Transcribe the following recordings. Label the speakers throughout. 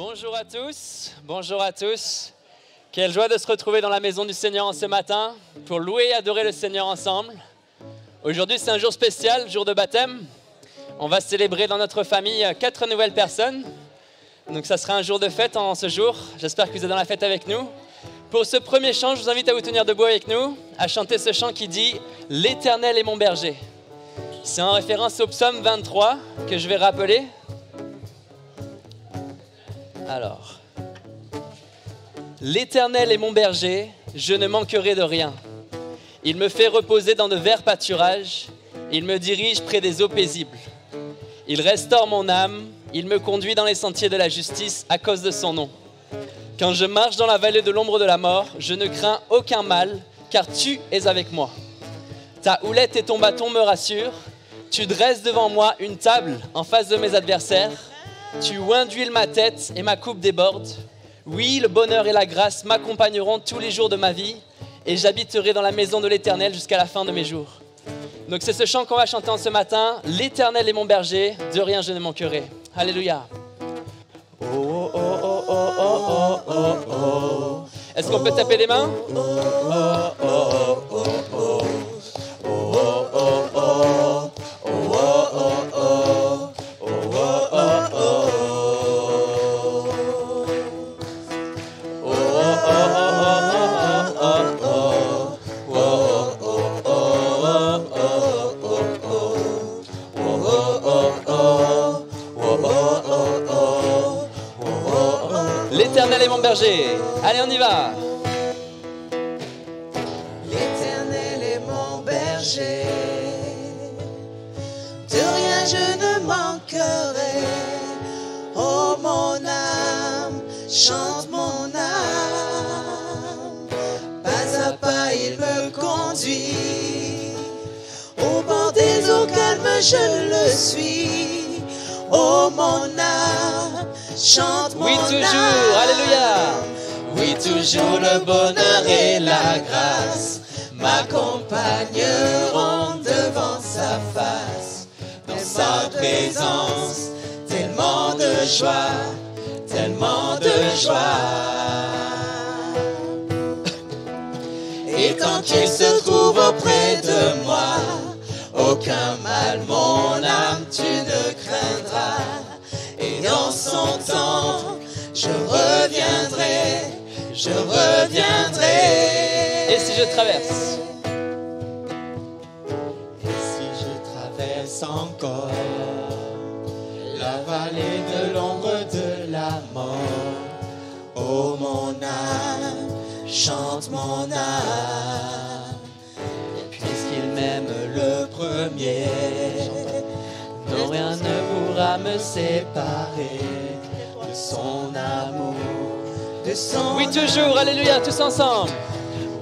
Speaker 1: Bonjour à tous, bonjour à tous. Quelle joie de se retrouver dans la maison du Seigneur en ce matin pour louer et adorer le Seigneur ensemble. Aujourd'hui, c'est un jour spécial, jour de baptême. On va célébrer dans notre famille 4 nouvelles personnes. Donc ça sera un jour de fête en ce jour. J'espère que vous êtes dans la fête avec nous. Pour ce premier chant, je vous invite à vous tenir debout avec nous, à chanter ce chant qui dit « L'Éternel est mon berger ». C'est en référence au psaume 23 que je vais rappeler. Alors, l'Éternel est mon berger, je ne manquerai de rien. Il me fait reposer dans de verts pâturages, il me dirige près des eaux paisibles. Il restaure mon âme, il me conduit dans les sentiers de la justice à cause de son nom. Quand je marche dans la vallée de l'ombre de la mort, je ne crains aucun mal, car tu es avec moi. Ta houlette et ton bâton me rassurent. Tu dresses devant moi une table en face de mes adversaires. Tu oins d'huile ma tête et ma coupe déborde. Oui, le bonheur et la grâce m'accompagneront tous les jours de ma vie et j'habiterai dans la maison de l'Éternel jusqu'à la fin de mes jours. Donc c'est ce chant qu'on va chanter en ce matin. L'Éternel est mon berger, de rien je ne manquerai. Alléluia. Oh, oh, oh, oh, oh, oh, oh, oh, oh. Est-ce qu'on peut taper des mains? Oh, oh, oh, oh, oh, oh. L'Éternel est mon berger. Allez, on y va.
Speaker 2: L'Éternel est mon berger. De rien je ne manquerai. Oh mon âme, chante mon âme. Pas à pas il me conduit. Au bord des eaux calmes je le suis. Oh mon âme, chante mon âme.
Speaker 1: Oui, toujours, alléluia.
Speaker 2: Oui, toujours le bonheur et la grâce m'accompagneront devant sa face. Dans sa présence, tellement de joie, tellement de joie. Et tant qu'il se trouve auprès de moi, aucun mal, mon âme, tu ne craindras. Et en son temps, je reviendrai, je reviendrai.
Speaker 1: Et si je traverse?
Speaker 2: Et si je traverse encore la vallée de l'ombre de la mort, oh mon âme, chante mon âme. Puisqu'il m'aime le premier, non, rien ne pourra me séparer de son amour, de son
Speaker 1: Oui, toujours, alléluia, tous ensemble.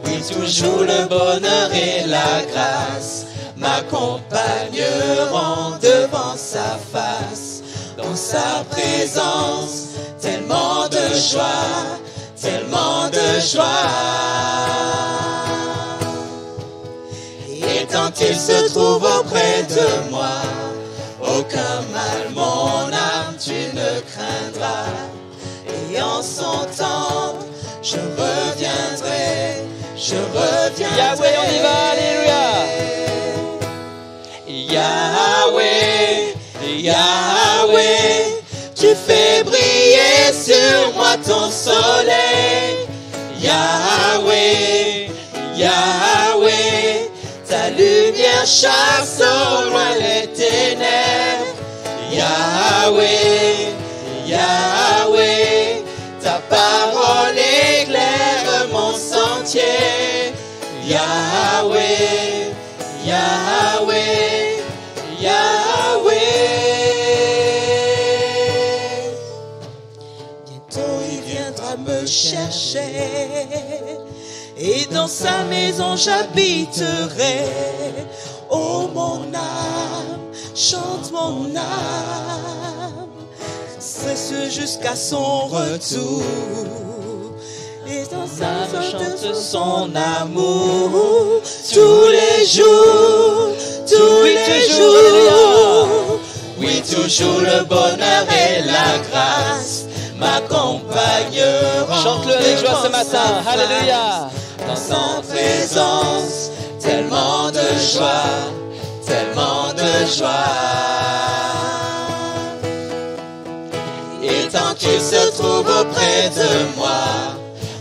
Speaker 2: Oui, toujours le bonheur et la grâce m'accompagneront devant sa face. Dans sa présence, tellement de joie, tellement de joie. Et tant qu'il se trouve auprès de moi, aucun mal, mon âme, tu ne craindras. Et en son temps, je reviendrai, je reviendrai.
Speaker 1: Yahweh, on y va, alléluia.
Speaker 2: Yahweh, Yahweh, tu fais briller sur moi ton soleil. Yahweh, Yahweh, ta lumière chasse au loin les ténèbres. Yahweh, Yahweh, ta parole éclaire mon sentier. Yahweh, Yahweh, Yahweh. Bientôt il viendra me chercher et dans sa maison j'habiterai. Oh mon âme, chante mon âme, cesse jusqu'à son retour. Et dans sa âme chante son amour tous les jours, tous les jours. Oui, toujours le bonheur et la grâce m'accompagneront.
Speaker 1: Chante-le avec joie ce matin. Alléluia.
Speaker 2: Dans son présence, tellement de joie, tellement de joie. Et tant qu'il se trouve auprès de moi,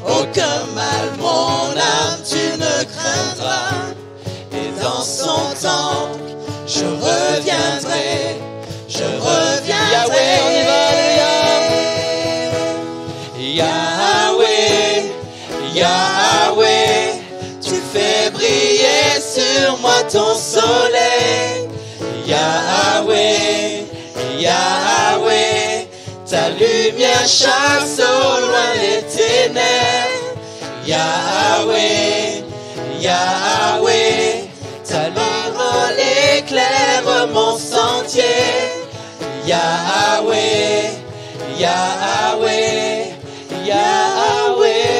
Speaker 2: aucun mal, mon âme, tu ne craindras. Et dans son temple, je reviendrai, je reviendrai.
Speaker 1: Yahweh, on y va,
Speaker 2: Yahweh, Yahweh, tu fais briller sur moi ton soleil. Yahweh, Yahweh, ta lumière chasse au loin les ténèbres. Yahweh, Yahweh, ta parole éclaire mon sentier. Yahweh, Yahweh, Yahweh.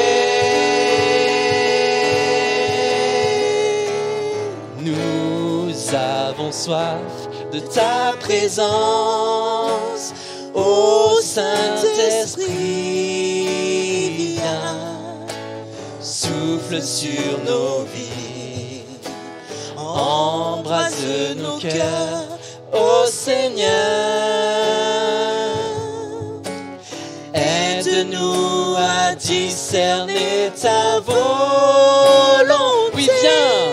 Speaker 1: Nous avons soif de ta présence, ô Saint-Esprit, viens, souffle sur nos vies, embrase nos cœurs, ô Seigneur. Aide-nous à discerner ta volonté. Oui, viens,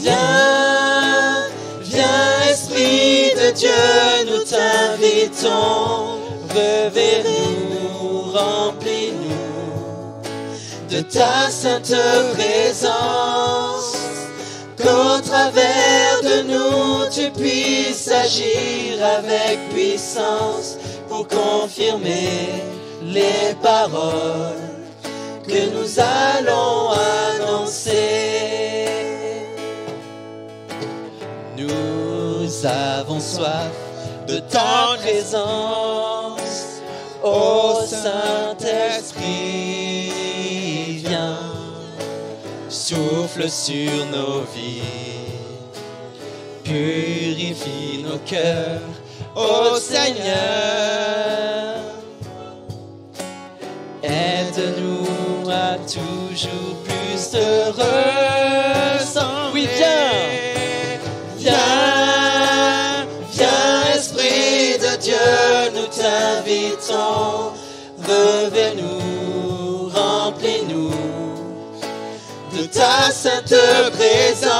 Speaker 2: Viens, viens, Esprit de Dieu, nous t'invitons.
Speaker 1: révèle-nous, remplis-nous
Speaker 2: De ta sainte présence, qu'au travers de nous tu puisses agir avec puissance pour confirmer les paroles que nous allons annoncer.
Speaker 1: Nous avons soif de ta présence, ô Saint-Esprit, viens, souffle sur nos vies, purifie nos cœurs, ô Seigneur. Aide-nous à toujours plus te ressembler. Oui, viens,
Speaker 2: Viens, viens, Esprit de Dieu, nous t'invitons. Revêt-nous, remplis-nous de ta sainte présence,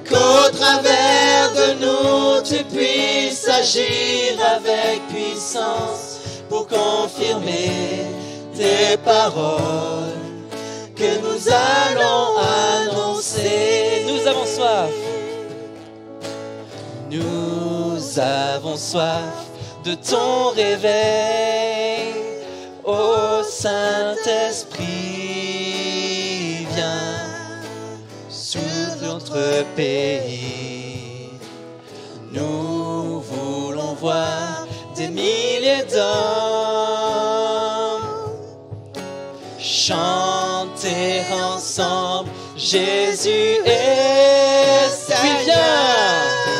Speaker 2: qu'au travers de nous tu puisses agir avec puissance pour confirmer tes paroles que nous allons annoncer.
Speaker 1: nous avons soif. Nous avons soif de ton réveil, ô Saint-Esprit, viens sur notre pays. Nous voulons voir des milliers d'hommes chanter ensemble, Jésus est Seigneur. Oui,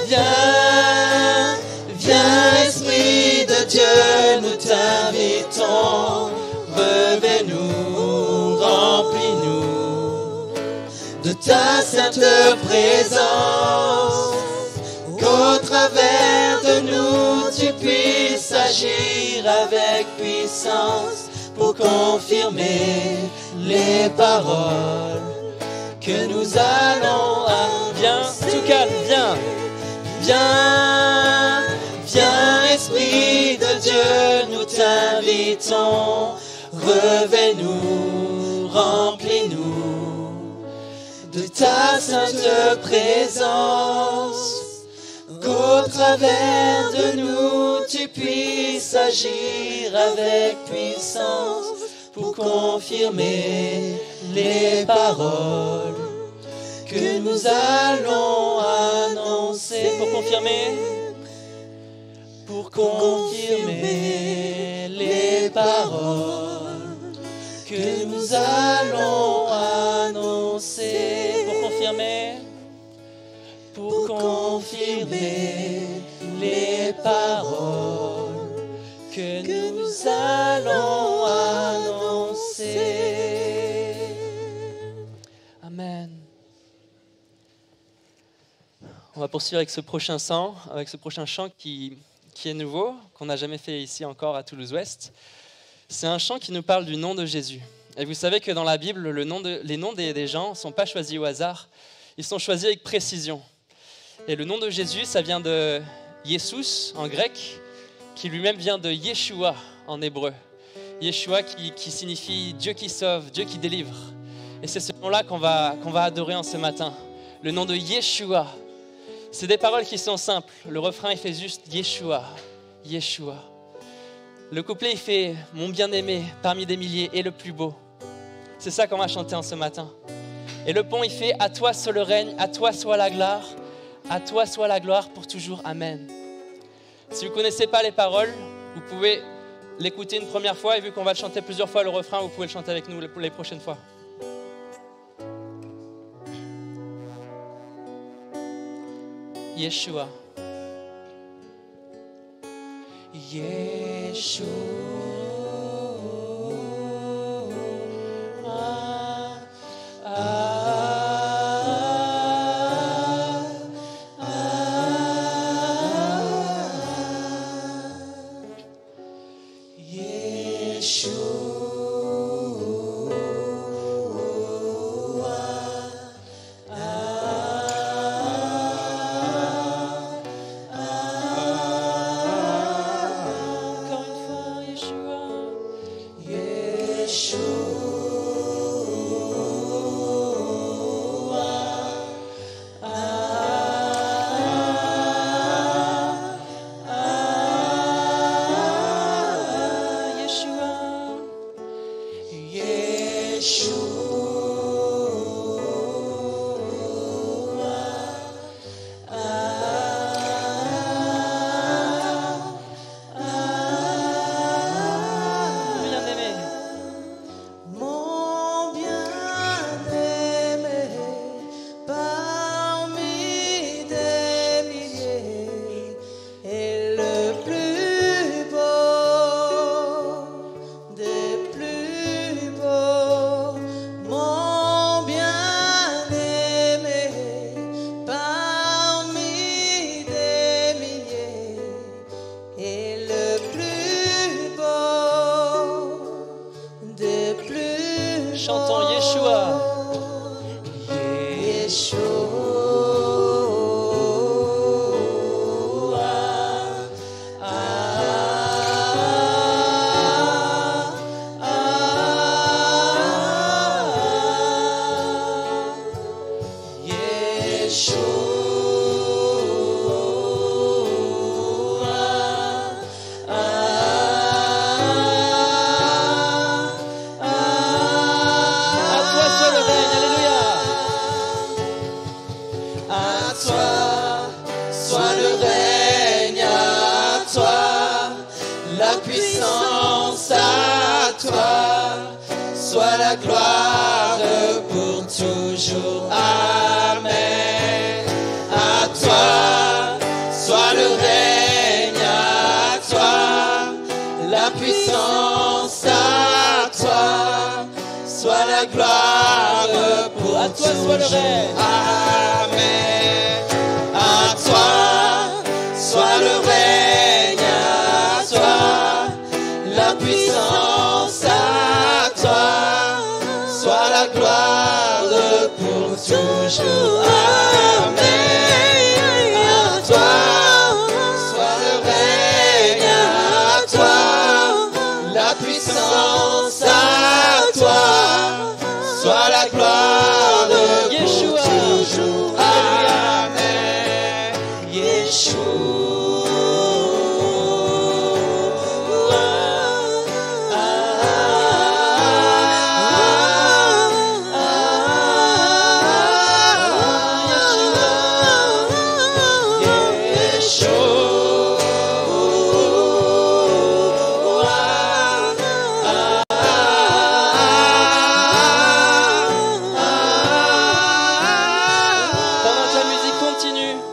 Speaker 2: Viens, viens, Esprit de Dieu, nous t'invitons. Revêt-nous, remplis-nous de ta sainte présence, qu'au travers de nous tu puisses agir avec puissance pour confirmer les paroles que nous allons annoncer.
Speaker 1: viens, tout calme, viens.
Speaker 2: Viens, viens, Esprit de Dieu, nous t'invitons. Revêt-nous, remplis-nous de ta sainte présence, qu'au travers de nous tu puisses agir avec puissance pour confirmer les paroles que nous allons annoncer.
Speaker 1: Pour confirmer
Speaker 2: les paroles que nous allons annoncer.
Speaker 1: Pour confirmer
Speaker 2: les paroles allons annoncer.
Speaker 1: Amen. On va poursuivre avec ce prochain chant qui est nouveau, qu'on n'a jamais fait ici encore à Toulouse-Ouest. C'est un chant qui nous parle du nom de Jésus. Et vous savez que dans la Bible, les noms des gens ne sont pas choisis au hasard, ils sont choisis avec précision. Et le nom de Jésus, ça vient de Jesus en grec, qui lui-même vient de Yeshua en hébreu. Yeshua qui signifie Dieu qui sauve, Dieu qui délivre. Et c'est ce nom-là qu'on va adorer en ce matin. Le nom de Yeshua. C'est des paroles qui sont simples. Le refrain, il fait juste Yeshua, Yeshua. Le couplet, il fait mon bien-aimé parmi des milliers et le plus beau. C'est ça qu'on va chanter en ce matin. Et le pont, il fait à toi soit le règne, à toi soit la gloire pour toujours. Amen. Si vous ne connaissez pas les paroles, vous pouvez l'écouter une première fois et vu qu'on va le chanter plusieurs fois le refrain, vous pouvez le chanter avec nous les prochaines fois. Yeshua.
Speaker 2: Yeshua.
Speaker 1: Chantons Yeshua.
Speaker 2: La gloire pour toujours. Amen. À toi soit le règne, à toi la puissance, à toi soit la gloire pour
Speaker 1: à toi
Speaker 2: toujours.
Speaker 1: Soit le règne.
Speaker 2: Amen. À toi soit le règne, à toi la puissance, à toi soit la gloire pour toujours. Amen. À toi soit le règne, à toi la puissance, à toi soit la gloire pour toujours. Amen. Yeshua.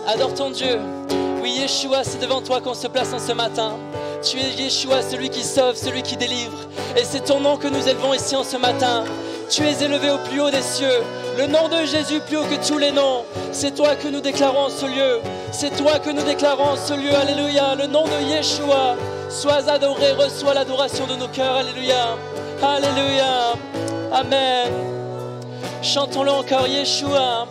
Speaker 1: Adore ton Dieu. Oui, Yeshua, c'est devant toi qu'on se place en ce matin. Tu es Yeshua, celui qui sauve, celui qui délivre. Et c'est ton nom que nous élevons ici en ce matin. Tu es élevé au plus haut des cieux. Le nom de Jésus plus haut que tous les noms. C'est toi que nous déclarons en ce lieu. C'est toi que nous déclarons en ce lieu. Alléluia. Le nom de Yeshua. Sois adoré, reçois l'adoration de nos cœurs. Alléluia. Alléluia. Amen. Chantons-le encore, Yeshua.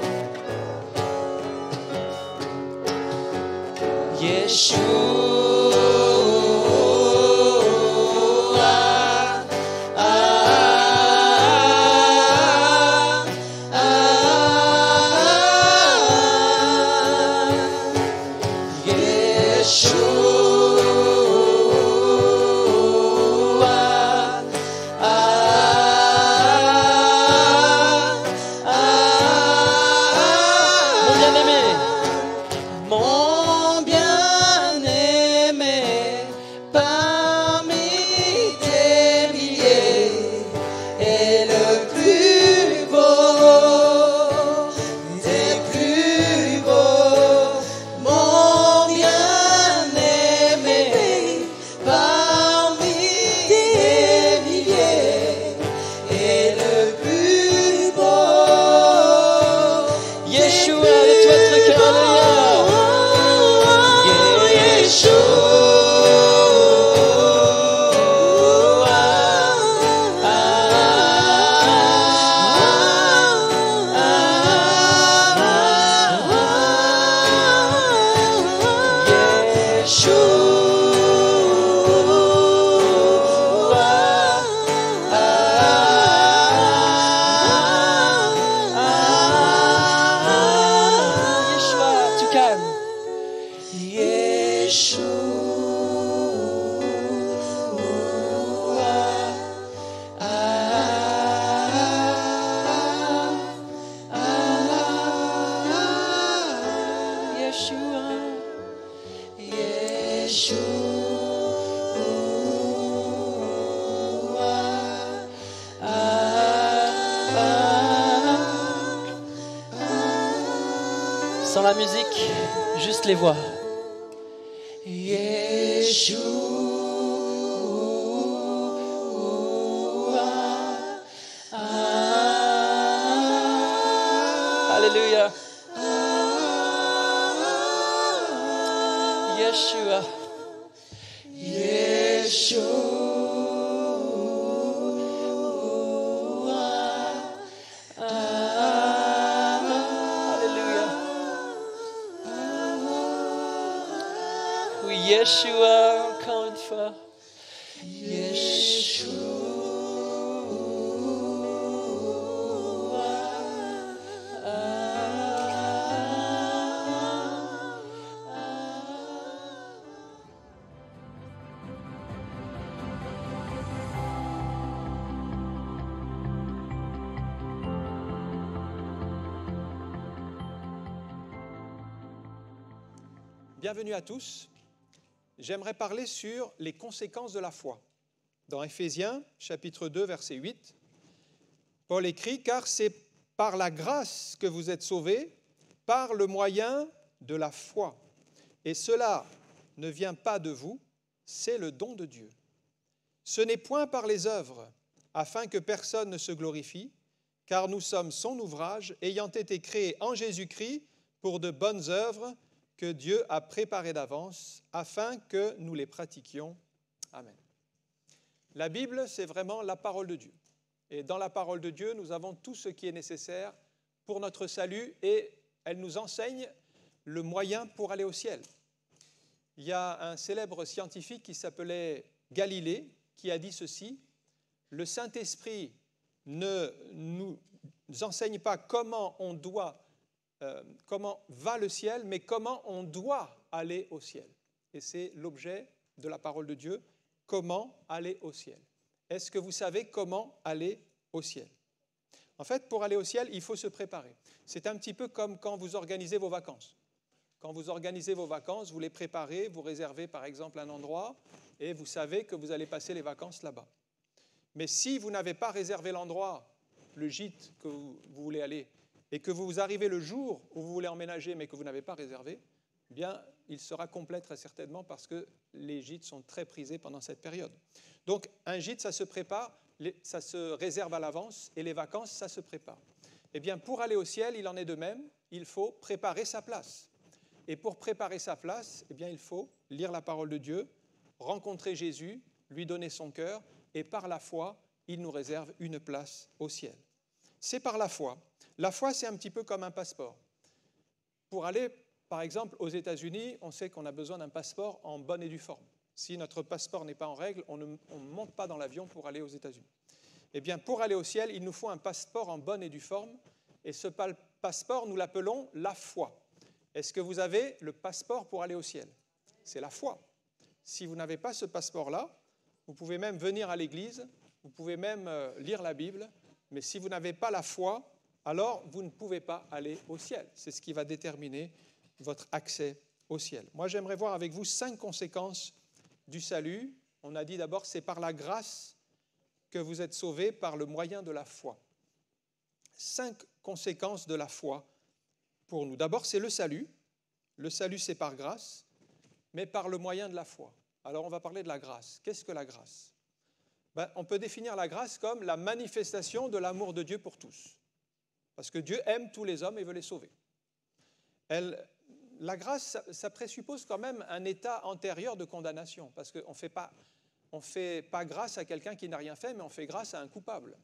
Speaker 1: Sans la musique, juste les voix. Yeshua. Alléluia. Yeshua. Yeshua, encore une fois. Yeshua.
Speaker 3: Bienvenue à tous. J'aimerais parler sur les conséquences de la foi. Dans Éphésiens, chapitre 2, verset 8, Paul écrit « Car c'est par la grâce que vous êtes sauvés, par le moyen de la foi. Et cela ne vient pas de vous, c'est le don de Dieu. Ce n'est point par les œuvres, afin que personne ne se glorifie, car nous sommes son ouvrage, ayant été créés en Jésus-Christ pour de bonnes œuvres, que Dieu a préparé d'avance afin que nous les pratiquions. Amen. La Bible, c'est vraiment la parole de Dieu. Et dans la parole de Dieu, nous avons tout ce qui est nécessaire pour notre salut et elle nous enseigne le moyen pour aller au ciel. Il y a un célèbre scientifique qui s'appelait Galilée qui a dit ceci: « Le Saint-Esprit ne nous enseigne pas comment va le ciel, mais comment on doit aller au ciel. » Et c'est l'objet de la parole de Dieu, comment aller au ciel. Est-ce que vous savez comment aller au ciel? En fait, pour aller au ciel, il faut se préparer. C'est un petit peu comme quand vous organisez vos vacances. Quand vous organisez vos vacances, vous les préparez, vous réservez par exemple un endroit et vous savez que vous allez passer les vacances là-bas. Mais si vous n'avez pas réservé l'endroit, le gîte que vous voulez aller, et que vous arrivez le jour où vous voulez emménager mais que vous n'avez pas réservé, eh bien, il sera complet très certainement parce que les gîtes sont très prisés pendant cette période. Donc, un gîte, ça se prépare, ça se réserve à l'avance, et les vacances, ça se prépare. Eh bien, pour aller au ciel, il en est de même, il faut préparer sa place. Et pour préparer sa place, eh bien, il faut lire la parole de Dieu, rencontrer Jésus, lui donner son cœur, et par la foi, il nous réserve une place au ciel. C'est par la foi. La foi, c'est un petit peu comme un passeport. Pour aller, par exemple, aux États-Unis, on sait qu'on a besoin d'un passeport en bonne et due forme. Si notre passeport n'est pas en règle, on ne monte pas dans l'avion pour aller aux États-Unis. Eh bien, pour aller au ciel, il nous faut un passeport en bonne et due forme, et ce passeport, nous l'appelons la foi. Est-ce que vous avez le passeport pour aller au ciel? C'est la foi. Si vous n'avez pas ce passeport-là, vous pouvez même venir à l'église, vous pouvez même lire la Bible, mais si vous n'avez pas la foi, alors vous ne pouvez pas aller au ciel. C'est ce qui va déterminer votre accès au ciel. Moi, j'aimerais voir avec vous 5 conséquences du salut. On a dit d'abord, c'est par la grâce que vous êtes sauvés par le moyen de la foi. 5 conséquences de la foi pour nous. D'abord, c'est le salut. Le salut, c'est par grâce, mais par le moyen de la foi. Alors, on va parler de la grâce. Qu'est-ce que la grâce? On peut définir la grâce comme la manifestation de l'amour de Dieu pour tous. Parce que Dieu aime tous les hommes et veut les sauver. La grâce, ça présuppose quand même un état antérieur de condamnation, parce qu'on ne fait pas grâce à quelqu'un qui n'a rien fait, mais on fait grâce à un coupable.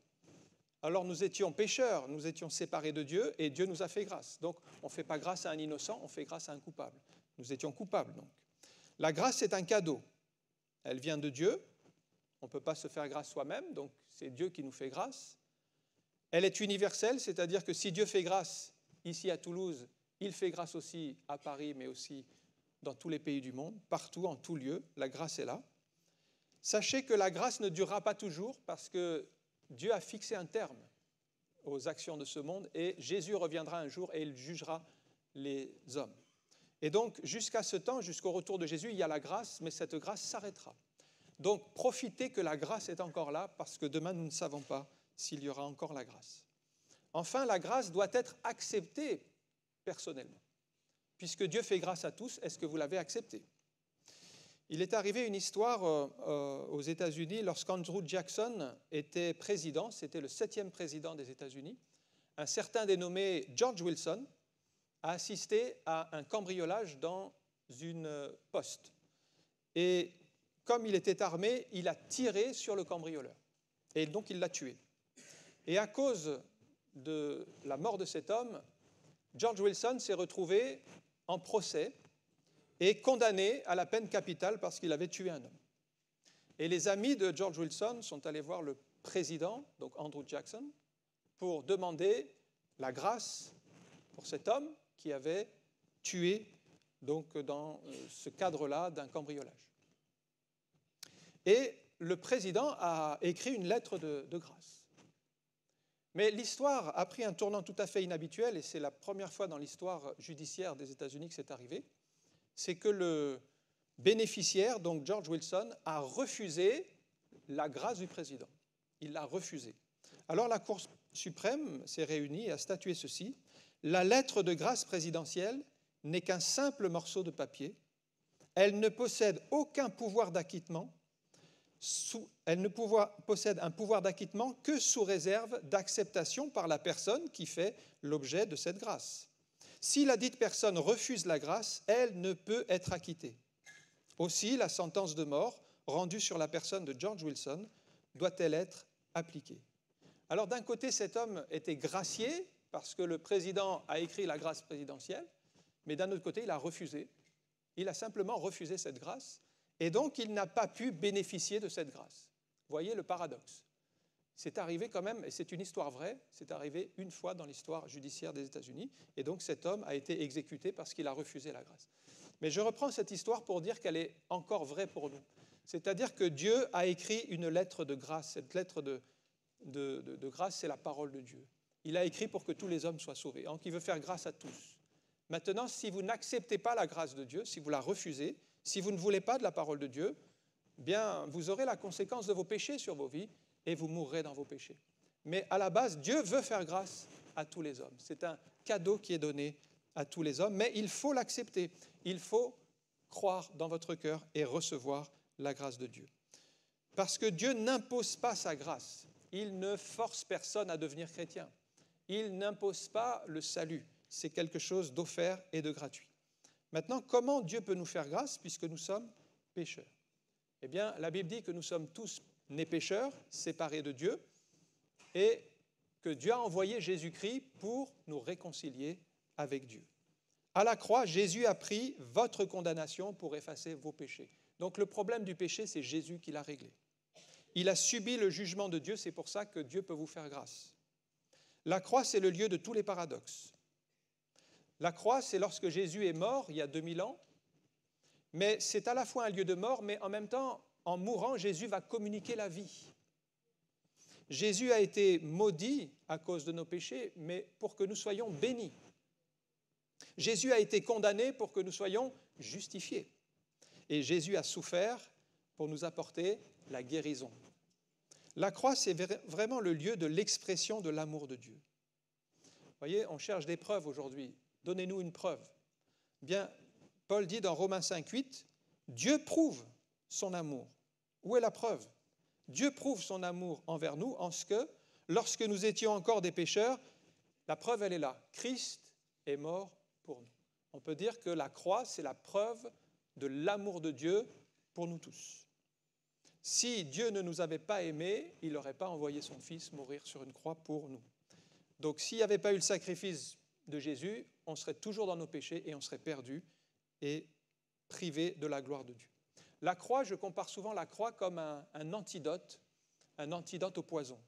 Speaker 3: Alors nous étions pécheurs, nous étions séparés de Dieu, et Dieu nous a fait grâce. Donc on ne fait pas grâce à un innocent, on fait grâce à un coupable. Nous étions coupables, donc. La grâce est un cadeau. Elle vient de Dieu. On ne peut pas se faire grâce soi-même, donc c'est Dieu qui nous fait grâce. Elle est universelle, c'est-à-dire que si Dieu fait grâce ici à Toulouse, il fait grâce aussi à Paris, mais aussi dans tous les pays du monde, partout, en tout lieu, la grâce est là. Sachez que la grâce ne durera pas toujours parce que Dieu a fixé un terme aux actions de ce monde et Jésus reviendra un jour et il jugera les hommes. Et donc, jusqu'à ce temps, jusqu'au retour de Jésus, il y a la grâce, mais cette grâce s'arrêtera. Donc, profitez que la grâce est encore là parce que demain, nous ne savons pas s'il y aura encore la grâce. Enfin, la grâce doit être acceptée personnellement. Puisque Dieu fait grâce à tous, est-ce que vous l'avez acceptée? Il est arrivé une histoire aux États-Unis lorsqu'Andrew Jackson était président, c'était le 7e président des États-Unis. Un certain dénommé George Wilson a assisté à un cambriolage dans une poste. Et comme il était armé, il a tiré sur le cambrioleur. Et donc il l'a tué. Et à cause de la mort de cet homme, George Wilson s'est retrouvé en procès et condamné à la peine capitale parce qu'il avait tué un homme. Et les amis de George Wilson sont allés voir le président, donc Andrew Jackson, pour demander la grâce pour cet homme qui avait tué donc, dans ce cadre-là d'un cambriolage. Et le président a écrit une lettre de grâce. Mais l'histoire a pris un tournant tout à fait inhabituel, et c'est la première fois dans l'histoire judiciaire des États-Unis que c'est arrivé, c'est que le bénéficiaire, donc George Wilson, a refusé la grâce du président. Il l'a refusée. Alors la Cour suprême s'est réunie et a statué ceci: la lettre de grâce présidentielle n'est qu'un simple morceau de papier. Elle ne possède aucun pouvoir d'acquittement. Elle ne possède un pouvoir d'acquittement que sous réserve d'acceptation par la personne qui fait l'objet de cette grâce. Si la dite personne refuse la grâce, elle ne peut être acquittée. Aussi, la sentence de mort rendue sur la personne de George Wilson doit-elle être appliquée. Alors d'un côté, cet homme était gracié parce que le président a écrit la grâce présidentielle, mais d'un autre côté, il a refusé. Il a simplement refusé cette grâce. Et donc, il n'a pas pu bénéficier de cette grâce. Vous voyez le paradoxe. C'est arrivé quand même, et c'est une histoire vraie, c'est arrivé une fois dans l'histoire judiciaire des États-Unis, et donc cet homme a été exécuté parce qu'il a refusé la grâce. Mais je reprends cette histoire pour dire qu'elle est encore vraie pour nous. C'est-à-dire que Dieu a écrit une lettre de grâce. Cette lettre de grâce, c'est la parole de Dieu. Il a écrit pour que tous les hommes soient sauvés. Donc, il veut faire grâce à tous. Maintenant, si vous n'acceptez pas la grâce de Dieu, si vous la refusez, si vous ne voulez pas de la parole de Dieu, bien, vous aurez la conséquence de vos péchés sur vos vies et vous mourrez dans vos péchés. Mais à la base, Dieu veut faire grâce à tous les hommes. C'est un cadeau qui est donné à tous les hommes, mais il faut l'accepter. Il faut croire dans votre cœur et recevoir la grâce de Dieu. Parce que Dieu n'impose pas sa grâce. Il ne force personne à devenir chrétien. Il n'impose pas le salut. C'est quelque chose d'offert et de gratuit. Maintenant, comment Dieu peut nous faire grâce puisque nous sommes pécheurs? Eh bien, la Bible dit que nous sommes tous nés pécheurs, séparés de Dieu, et que Dieu a envoyé Jésus-Christ pour nous réconcilier avec Dieu. À la croix, Jésus a pris votre condamnation pour effacer vos péchés. Donc le problème du péché, c'est Jésus qui l'a réglé. Il a subi le jugement de Dieu, c'est pour ça que Dieu peut vous faire grâce. La croix, c'est le lieu de tous les paradoxes. La croix, c'est lorsque Jésus est mort, il y a 2000 ans, mais c'est à la fois un lieu de mort, mais en même temps, en mourant, Jésus va communiquer la vie. Jésus a été maudit à cause de nos péchés, mais pour que nous soyons bénis. Jésus a été condamné pour que nous soyons justifiés. Et Jésus a souffert pour nous apporter la guérison. La croix, c'est vraiment le lieu de l'expression de l'amour de Dieu. Vous voyez, on cherche des preuves aujourd'hui. Donnez-nous une preuve. Bien, Paul dit dans Romains 5,8, Dieu prouve son amour. Où est la preuve? Dieu prouve son amour envers nous en ce que, lorsque nous étions encore des pécheurs, la preuve, elle est là. Christ est mort pour nous. On peut dire que la croix, c'est la preuve de l'amour de Dieu pour nous tous. Si Dieu ne nous avait pas aimés, il n'aurait pas envoyé son Fils mourir sur une croix pour nous. Donc s'il n'y avait pas eu le sacrifice de Jésus, on serait toujours dans nos péchés et on serait perdu et privé de la gloire de Dieu. La croix, je compare souvent la croix comme un antidote au poison.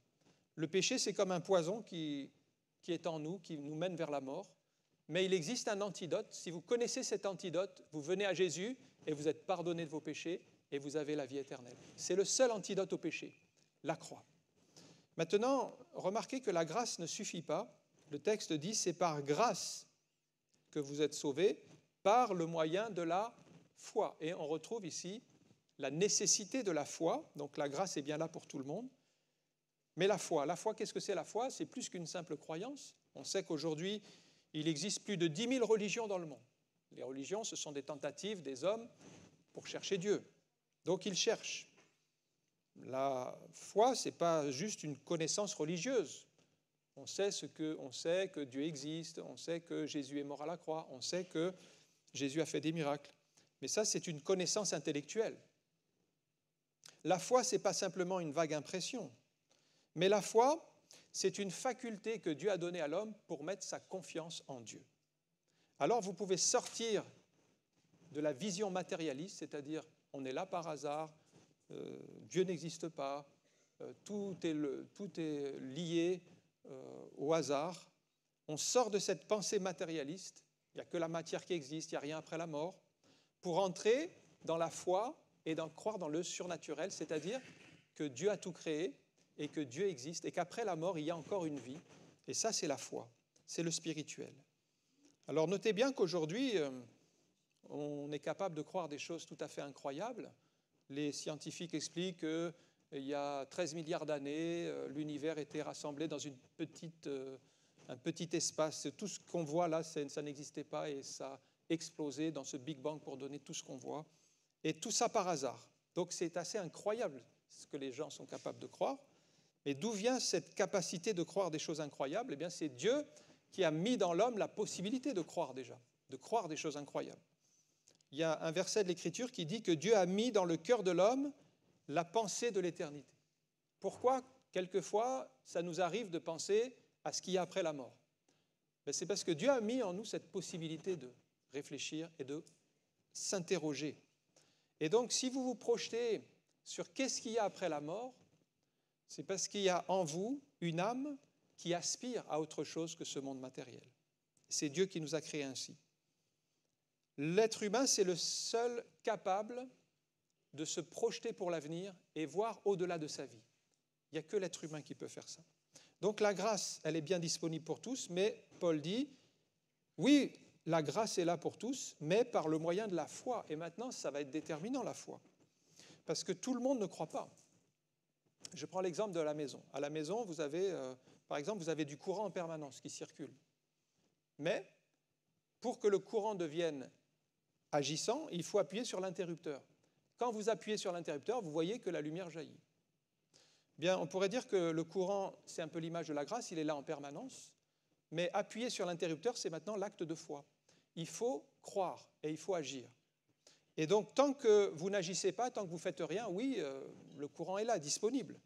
Speaker 3: Le péché, c'est comme un poison qui est en nous, qui nous mène vers la mort. Mais il existe un antidote. Si vous connaissez cet antidote, vous venez à Jésus et vous êtes pardonné de vos péchés et vous avez la vie éternelle. C'est le seul antidote au péché, la croix. Maintenant, remarquez que la grâce ne suffit pas. Le texte dit, c'est par grâce que vous êtes sauvés, par le moyen de la foi. Et on retrouve ici la nécessité de la foi. Donc la grâce est bien là pour tout le monde. Mais la foi, qu'est-ce que c'est la foi? C'est plus qu'une simple croyance. On sait qu'aujourd'hui, il existe plus de 10 000 religions dans le monde. Les religions, ce sont des tentatives des hommes pour chercher Dieu. Donc ils cherchent. La foi, ce n'est pas juste une connaissance religieuse. On sait que Dieu existe, on sait que Jésus est mort à la croix, on sait que Jésus a fait des miracles. Mais ça, c'est une connaissance intellectuelle. La foi, ce n'est pas simplement une vague impression. Mais la foi, c'est une faculté que Dieu a donnée à l'homme pour mettre sa confiance en Dieu. Alors, vous pouvez sortir de la vision matérialiste, c'est-à-dire on est là par hasard, Dieu n'existe pas, tout est lié au hasard. On sort de cette pensée matérialiste, il n'y a que la matière qui existe, il n'y a rien après la mort, pour entrer dans la foi et croire dans le surnaturel, c'est-à-dire que Dieu a tout créé et que Dieu existe et qu'après la mort, il y a encore une vie. Et ça, c'est la foi, c'est le spirituel. Alors notez bien qu'aujourd'hui, on est capable de croire des choses tout à fait incroyables. Les scientifiques expliquent qu'il y a 13 milliards d'années, l'univers était rassemblé dans un petit espace. Tout ce qu'on voit là, ça n'existait pas et ça a explosé dans ce Big Bang pour donner tout ce qu'on voit. Et tout ça par hasard. Donc c'est assez incroyable ce que les gens sont capables de croire. Mais d'où vient cette capacité de croire des choses incroyables? Eh bien, c'est Dieu qui a mis dans l'homme la possibilité de croire déjà, de croire des choses incroyables. Il y a un verset de l'Écriture qui dit que Dieu a mis dans le cœur de l'homme la pensée de l'éternité. Pourquoi, quelquefois, ça nous arrive de penser à ce qu'il y a après la mort? C'est parce que Dieu a mis en nous cette possibilité de réfléchir et de s'interroger. Et donc, si vous vous projetez sur qu'est-ce qu'il y a après la mort, c'est parce qu'il y a en vous une âme qui aspire à autre chose que ce monde matériel. C'est Dieu qui nous a créés ainsi. L'être humain, c'est le seul capable de se projeter pour l'avenir et voir au-delà de sa vie. Il n'y a que l'être humain qui peut faire ça. Donc la grâce, elle est bien disponible pour tous, mais Paul dit, oui, la grâce est là pour tous, mais par le moyen de la foi. Et maintenant, ça va être déterminant, la foi. Parce que tout le monde ne croit pas. Je prends l'exemple de la maison. À la maison, par exemple, vous avez du courant en permanence qui circule. Mais pour que le courant devienne agissant, il faut appuyer sur l'interrupteur. Quand vous appuyez sur l'interrupteur, vous voyez que la lumière jaillit. Bien, on pourrait dire que le courant, c'est un peu l'image de la grâce, il est là en permanence, mais appuyer sur l'interrupteur, c'est maintenant l'acte de foi. Il faut croire et il faut agir. Et donc, tant que vous n'agissez pas, tant que vous ne faites rien, oui, le courant est là, disponible.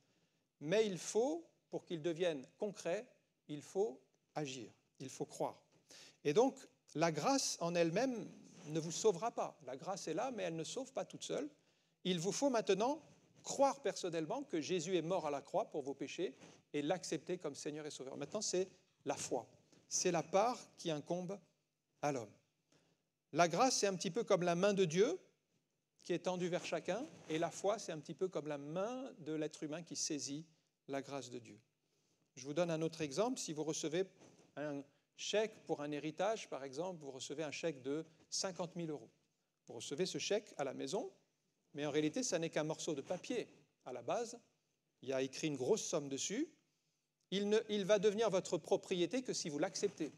Speaker 3: Mais il faut, pour qu'il devienne concret, il faut agir, il faut croire. Et donc, la grâce en elle-même ne vous sauvera pas. La grâce est là, mais elle ne sauve pas toute seule. Il vous faut maintenant croire personnellement que Jésus est mort à la croix pour vos péchés et l'accepter comme Seigneur et Sauveur. Maintenant, c'est la foi. C'est la part qui incombe à l'homme. La grâce, c'est un petit peu comme la main de Dieu qui est tendue vers chacun, et la foi, c'est un petit peu comme la main de l'être humain qui saisit la grâce de Dieu. Je vous donne un autre exemple. Si vous recevez un chèque pour un héritage, par exemple, vous recevez un chèque de 50 000 €. Vous recevez ce chèque à la maison, mais en réalité, ça n'est qu'un morceau de papier. À la base, il y a écrit une grosse somme dessus. Il va devenir votre propriété que si vous l'acceptez.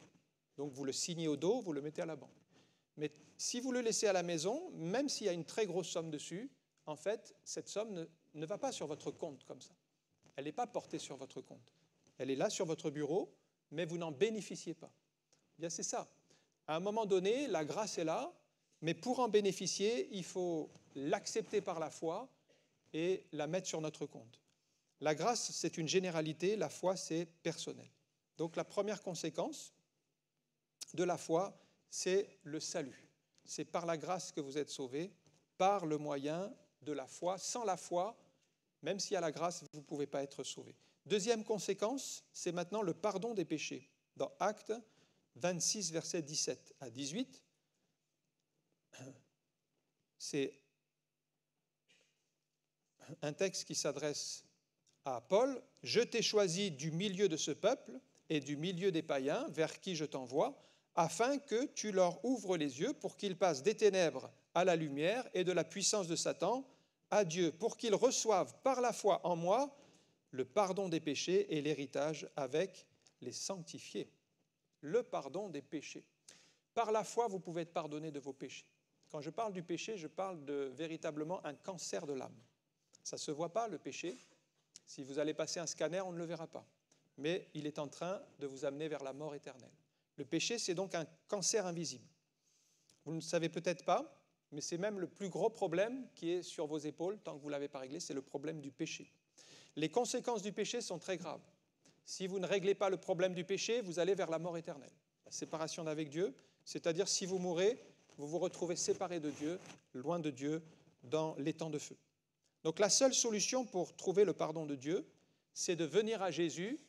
Speaker 3: Donc, vous le signez au dos, vous le mettez à la banque. Mais si vous le laissez à la maison, même s'il y a une très grosse somme dessus, en fait, cette somme ne va pas sur votre compte comme ça. Elle n'est pas portée sur votre compte. Elle est là sur votre bureau, mais vous n'en bénéficiez pas. Bien, c'est ça. À un moment donné, la grâce est là, mais pour en bénéficier, il faut l'accepter par la foi et la mettre sur notre compte. La grâce, c'est une généralité, la foi, c'est personnel. Donc la première conséquence de la foi, c'est le salut. C'est par la grâce que vous êtes sauvés, par le moyen de la foi. Sans la foi, même s'il y a la grâce, vous ne pouvez pas être sauvés. Deuxième conséquence, c'est maintenant le pardon des péchés. Dans Actes 26, versets 17 à 18, c'est un texte qui s'adresse à Paul. « Je t'ai choisi du milieu de ce peuple et du milieu des païens vers qui je t'envoie, afin que tu leur ouvres les yeux pour qu'ils passent des ténèbres à la lumière et de la puissance de Satan à Dieu, pour qu'ils reçoivent par la foi en moi le pardon des péchés et l'héritage avec les sanctifiés. » Le pardon des péchés. Par la foi, vous pouvez être pardonné de vos péchés. Quand je parle du péché, je parle de véritablement un cancer de l'âme. Ça ne se voit pas, le péché. Si vous allez passer un scanner, on ne le verra pas. Mais il est en train de vous amener vers la mort éternelle. Le péché, c'est donc un cancer invisible. Vous ne le savez peut-être pas, mais c'est même le plus gros problème qui est sur vos épaules, tant que vous ne l'avez pas réglé, c'est le problème du péché. Les conséquences du péché sont très graves. Si vous ne réglez pas le problème du péché, vous allez vers la mort éternelle. La séparation d'avec Dieu, c'est-à-dire si vous mourrez, vous vous retrouvez séparé de Dieu, loin de Dieu, dans l'étang de feu. Donc la seule solution pour trouver le pardon de Dieu, c'est de venir à Jésus,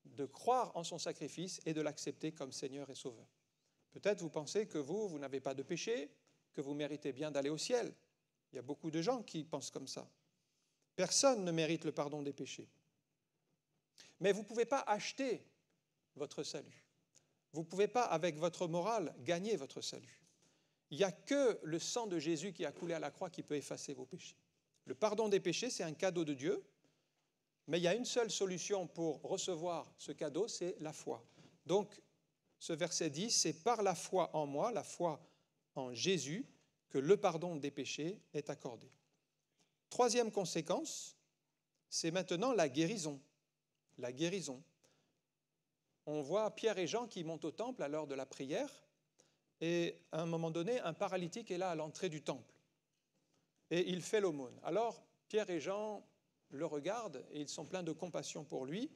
Speaker 3: de croire en son sacrifice et de l'accepter comme Seigneur et Sauveur. Peut-être vous pensez que vous n'avez pas de péché, que vous méritez bien d'aller au ciel. Il y a beaucoup de gens qui pensent comme ça. Personne ne mérite le pardon des péchés. Mais vous ne pouvez pas acheter votre salut. Vous ne pouvez pas, avec votre morale, gagner votre salut. Il n'y a que le sang de Jésus qui a coulé à la croix qui peut effacer vos péchés. Le pardon des péchés, c'est un cadeau de Dieu, mais il y a une seule solution pour recevoir ce cadeau, c'est la foi. Donc, ce verset dit, c'est par la foi en moi, la foi en Jésus, que le pardon des péchés est accordé. Troisième conséquence, c'est maintenant la guérison. La guérison. On voit Pierre et Jean qui montent au temple à l'heure de la prière, et à un moment donné, un paralytique est là à l'entrée du temple, et il fait l'aumône. Alors, Pierre et Jean le regardent, et ils sont pleins de compassion pour lui.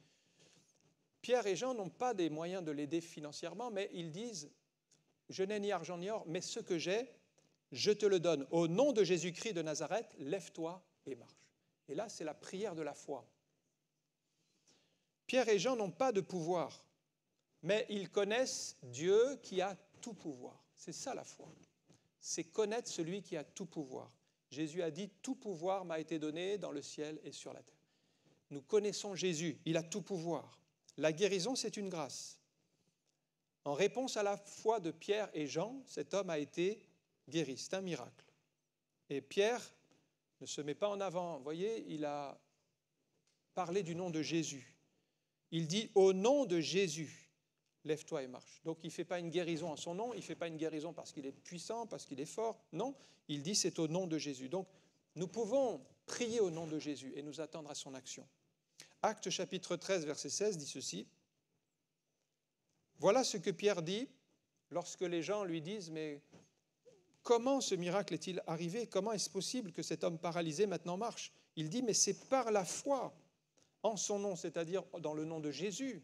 Speaker 3: Pierre et Jean n'ont pas des moyens de l'aider financièrement, mais ils disent, « Je n'ai ni argent ni or, mais ce que j'ai, je te le donne. Au nom de Jésus-Christ de Nazareth, lève-toi et marche. » Et là, c'est la prière de la foi. Pierre et Jean n'ont pas de pouvoir, mais ils connaissent Dieu qui a tout pouvoir. C'est ça la foi. C'est connaître celui qui a tout pouvoir. Jésus a dit, « Tout pouvoir m'a été donné dans le ciel et sur la terre. » Nous connaissons Jésus, il a tout pouvoir. La guérison, c'est une grâce. En réponse à la foi de Pierre et Jean, cet homme a été guéri. C'est un miracle. Et Pierre ne se met pas en avant. Vous voyez, il a parlé du nom de Jésus. Il dit « Au nom de Jésus, lève-toi et marche. Donc il ne fait pas une guérison en son nom, il ne fait pas une guérison parce qu'il est puissant, parce qu'il est fort. Non, il dit c'est au nom de Jésus. Donc nous pouvons prier au nom de Jésus et nous attendre à son action. Actes chapitre 13, verset 16 dit ceci. Voilà ce que Pierre dit lorsque les gens lui disent « Mais comment ce miracle est-il arrivé? Comment est-ce possible que cet homme paralysé maintenant marche ?» Il dit « Mais c'est par la foi en son nom, c'est-à-dire dans le nom de Jésus,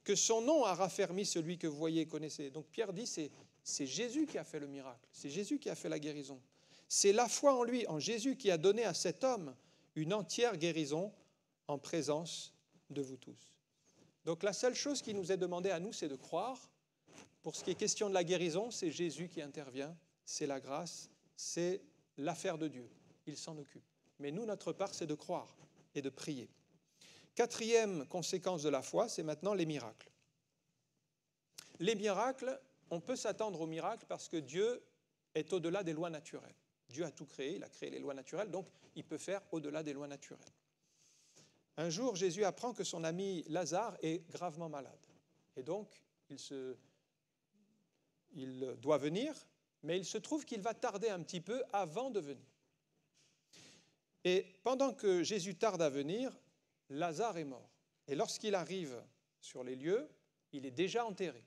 Speaker 3: que son nom a raffermi celui que vous voyez et connaissez. » Donc Pierre dit c'est Jésus qui a fait le miracle, c'est Jésus qui a fait la guérison. C'est la foi en lui, en Jésus, qui a donné à cet homme une entière guérison en présence de vous tous. Donc la seule chose qui nous est demandée à nous, c'est de croire. Pour ce qui est question de la guérison, c'est Jésus qui intervient, c'est la grâce, c'est l'affaire de Dieu. Il s'en occupe. Mais nous, notre part, c'est de croire et de prier. Quatrième conséquence de la foi, c'est maintenant les miracles. Les miracles, on peut s'attendre aux miracles parce que Dieu est au-delà des lois naturelles. Dieu a tout créé, il a créé les lois naturelles, donc il peut faire au-delà des lois naturelles. Un jour, Jésus apprend que son ami Lazare est gravement malade. Et donc, il doit venir, mais il se trouve qu'il va tarder un petit peu avant de venir. Et pendant que Jésus tarde à venir, Lazare est mort. Et lorsqu'il arrive sur les lieux, il est déjà enterré.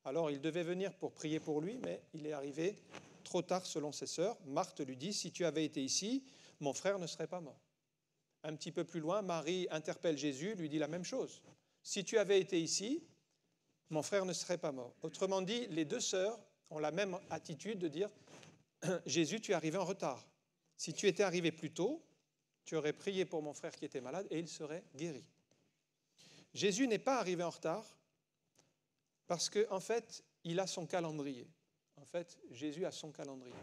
Speaker 3: Alors, il devait venir pour prier pour lui, mais il est arrivé trop tard selon ses sœurs. Marthe lui dit, « Si tu avais été ici, mon frère ne serait pas mort. » Un petit peu plus loin, Marie interpelle Jésus, lui dit la même chose. « Si tu avais été ici, mon frère ne serait pas mort. » Autrement dit, les deux sœurs ont la même attitude de dire « Jésus, tu es arrivé en retard. Si tu étais arrivé plus tôt, tu aurais prié pour mon frère qui était malade et il serait guéri. » Jésus n'est pas arrivé en retard parce qu'en fait, il a son calendrier. En fait, Jésus a son calendrier.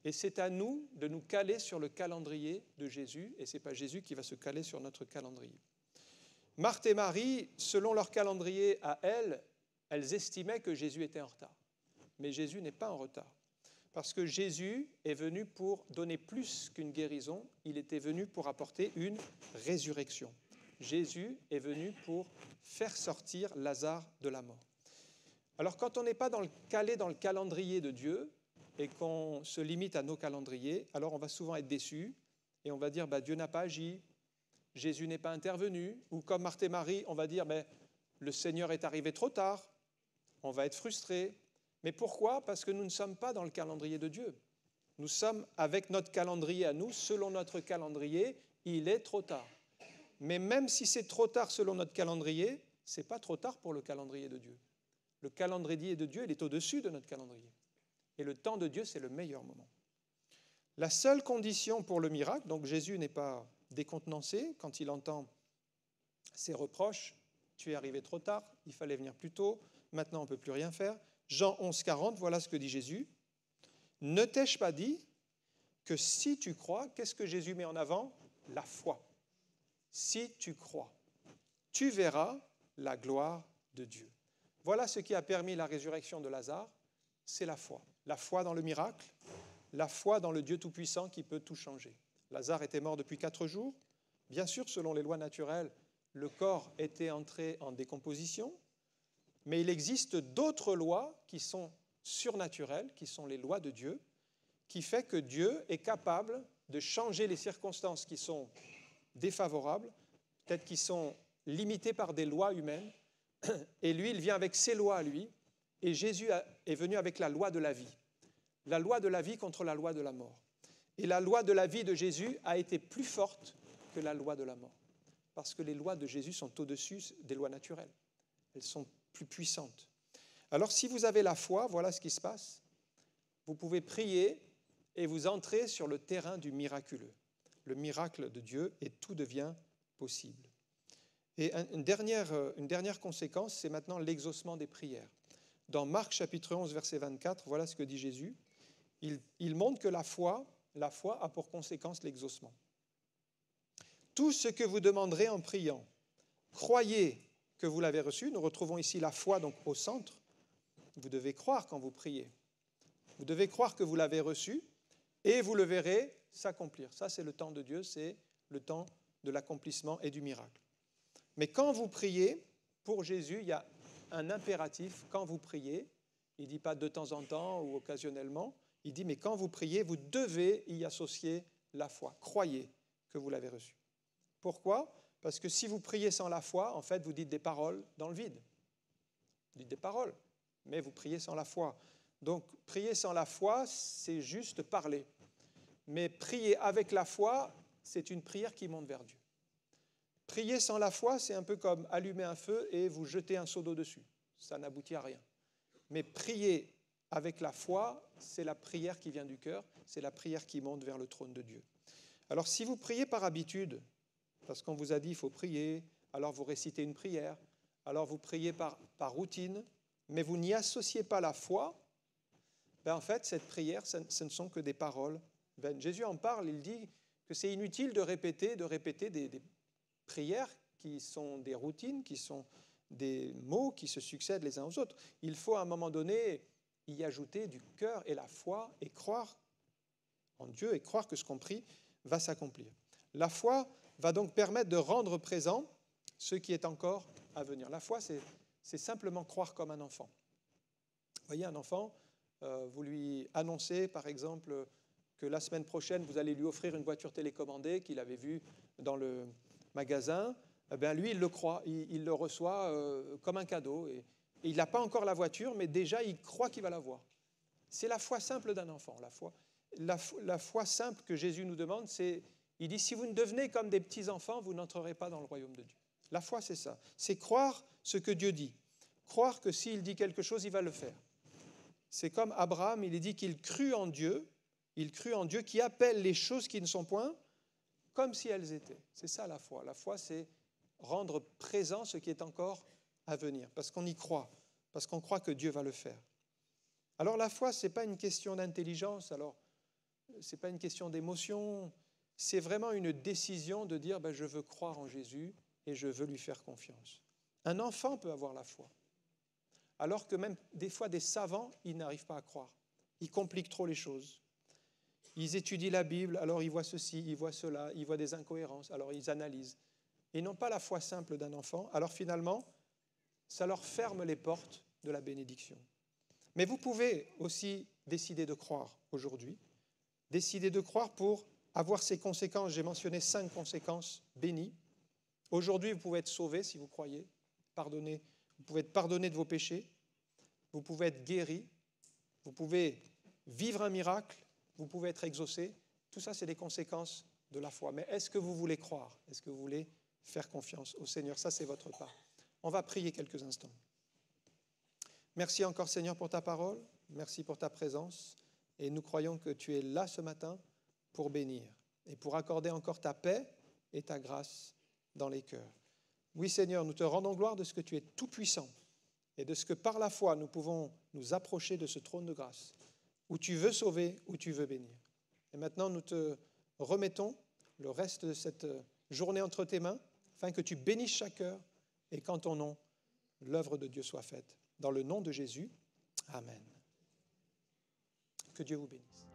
Speaker 3: Et c'est à nous de nous caler sur le calendrier de Jésus, et ce n'est pas Jésus qui va se caler sur notre calendrier. Marthe et Marie, selon leur calendrier à elles estimaient que Jésus était en retard. Mais Jésus n'est pas en retard. Parce que Jésus est venu pour donner plus qu'une guérison, il était venu pour apporter une résurrection. Jésus est venu pour faire sortir Lazare de la mort. Alors quand on n'est pas calé dans le calendrier de Dieu et qu'on se limite à nos calendriers, alors on va souvent être déçu et on va dire Dieu n'a pas agi, Jésus n'est pas intervenu, ou comme Marthe et Marie, on va dire le Seigneur est arrivé trop tard, on va être frustré. Mais pourquoi? Parce que nous ne sommes pas dans le calendrier de Dieu. Nous sommes avec notre calendrier à nous, selon notre calendrier, il est trop tard. Mais même si c'est trop tard selon notre calendrier, ce n'est pas trop tard pour le calendrier de Dieu. Le calendrier de Dieu, il est au-dessus de notre calendrier. Et le temps de Dieu, c'est le meilleur moment. La seule condition pour le miracle, donc Jésus n'est pas décontenancé quand il entend ces reproches, tu es arrivé trop tard, il fallait venir plus tôt, maintenant on ne peut plus rien faire. Jean 11, 40, voilà ce que dit Jésus. Ne t'ai-je pas dit que si tu crois, qu'est-ce que Jésus met en avant? La foi. Si tu crois, tu verras la gloire de Dieu. Voilà ce qui a permis la résurrection de Lazare, c'est la foi. La foi dans le miracle, la foi dans le Dieu Tout-Puissant qui peut tout changer. Lazare était mort depuis 4 jours. Bien sûr, selon les lois naturelles, le corps était entré en décomposition, mais il existe d'autres lois qui sont surnaturelles, qui sont les lois de Dieu, qui fait que Dieu est capable de changer les circonstances qui sont défavorables, peut-être qui sont limitées par des lois humaines, et lui, il vient avec ses lois à lui, et Jésus est venu avec la loi de la vie contre la loi de la mort. Et la loi de la vie de Jésus a été plus forte que la loi de la mort, parce que les lois de Jésus sont au-dessus des lois naturelles. Elles sont plus puissantes. Alors, si vous avez la foi, voilà ce qui se passe. Vous pouvez prier et vous entrez sur le terrain du miraculeux, le miracle de Dieu, et tout devient possible. Et une dernière conséquence, c'est maintenant l'exaucement des prières. Dans Marc chapitre 11, verset 24, voilà ce que dit Jésus. Il montre que la foi a pour conséquence l'exaucement. Tout ce que vous demanderez en priant, croyez que vous l'avez reçu. Nous retrouvons ici la foi donc au centre. Vous devez croire quand vous priez. Vous devez croire que vous l'avez reçu et vous le verrez s'accomplir. Ça, c'est le temps de Dieu, c'est le temps de l'accomplissement et du miracle. Mais quand vous priez pour Jésus, il y a un impératif quand vous priez. Il ne dit pas de temps en temps ou occasionnellement. Il dit, mais quand vous priez, vous devez y associer la foi. Croyez que vous l'avez reçu. Pourquoi ? Parce que si vous priez sans la foi, en fait, vous dites des paroles dans le vide. Vous dites des paroles, mais vous priez sans la foi. Donc, prier sans la foi, c'est juste parler. Mais prier avec la foi, c'est une prière qui monte vers Dieu. Prier sans la foi, c'est un peu comme allumer un feu et vous jeter un seau d'eau dessus. Ça n'aboutit à rien. Mais prier avec la foi, c'est la prière qui vient du cœur, c'est la prière qui monte vers le trône de Dieu. Alors, si vous priez par habitude, parce qu'on vous a dit qu'il faut prier, alors vous récitez une prière, alors vous priez par routine, mais vous n'y associez pas la foi, ben en fait, cette prière, ce ne sont que des paroles vaines. Jésus en parle, il dit que c'est inutile de répéter des prières qui sont des routines, qui sont des mots qui se succèdent les uns aux autres. Il faut à un moment donné y ajouter du cœur et la foi et croire en Dieu et croire que ce qu'on prie va s'accomplir. La foi va donc permettre de rendre présent ce qui est encore à venir. La foi, c'est simplement croire comme un enfant. Vous voyez, un enfant, vous lui annoncez, par exemple, que la semaine prochaine, vous allez lui offrir une voiture télécommandée qu'il avait vue dans le magasin. Eh bien, lui, il le croit, il le reçoit comme un cadeau. Et il n'a pas encore la voiture, mais déjà, il croit qu'il va l'avoir. C'est la foi simple d'un enfant. La foi simple que Jésus nous demande, il dit, si vous ne devenez comme des petits-enfants, vous n'entrerez pas dans le royaume de Dieu. La foi, c'est ça. C'est croire ce que Dieu dit. Croire que s'il dit quelque chose, il va le faire. C'est comme Abraham, il est dit qu'il crut en Dieu qui appelle les choses qui ne sont point comme si elles étaient. C'est ça la foi. La foi, c'est rendre présent ce qui est encore à venir, parce qu'on y croit, parce qu'on croit que Dieu va le faire. Alors la foi, ce n'est pas une question d'intelligence, ce n'est pas une question d'émotion, c'est vraiment une décision de dire je veux croire en Jésus et je veux lui faire confiance. Un enfant peut avoir la foi, alors que même des fois des savants, ils n'arrivent pas à croire. Ils compliquent trop les choses. Ils étudient la Bible, alors ils voient ceci, ils voient cela, ils voient des incohérences, alors ils analysent. Ils n'ont pas la foi simple d'un enfant, alors finalement, ça leur ferme les portes de la bénédiction. Mais vous pouvez aussi décider de croire aujourd'hui, décider de croire pour avoir ces conséquences. J'ai mentionné 5 conséquences bénies. Aujourd'hui, vous pouvez être sauvé si vous croyez, pardonné. Vous pouvez être pardonné de vos péchés, vous pouvez être guéri, vous pouvez vivre un miracle, vous pouvez être exaucé. Tout ça, c'est des conséquences de la foi. Mais est-ce que vous voulez croire ? Est-ce que vous voulez faire confiance au Seigneur ? Ça, c'est votre part. On va prier quelques instants. Merci encore, Seigneur, pour ta parole. Merci pour ta présence. Et nous croyons que tu es là ce matin pour bénir et pour accorder encore ta paix et ta grâce dans les cœurs. Oui, Seigneur, nous te rendons gloire de ce que tu es tout-puissant et de ce que par la foi, nous pouvons nous approcher de ce trône de grâce où tu veux sauver, où tu veux bénir. Et maintenant, nous te remettons le reste de cette journée entre tes mains afin que tu bénisses chaque cœur et qu'en ton nom, l'œuvre de Dieu soit faite. Dans le nom de Jésus, Amen. Que Dieu vous bénisse.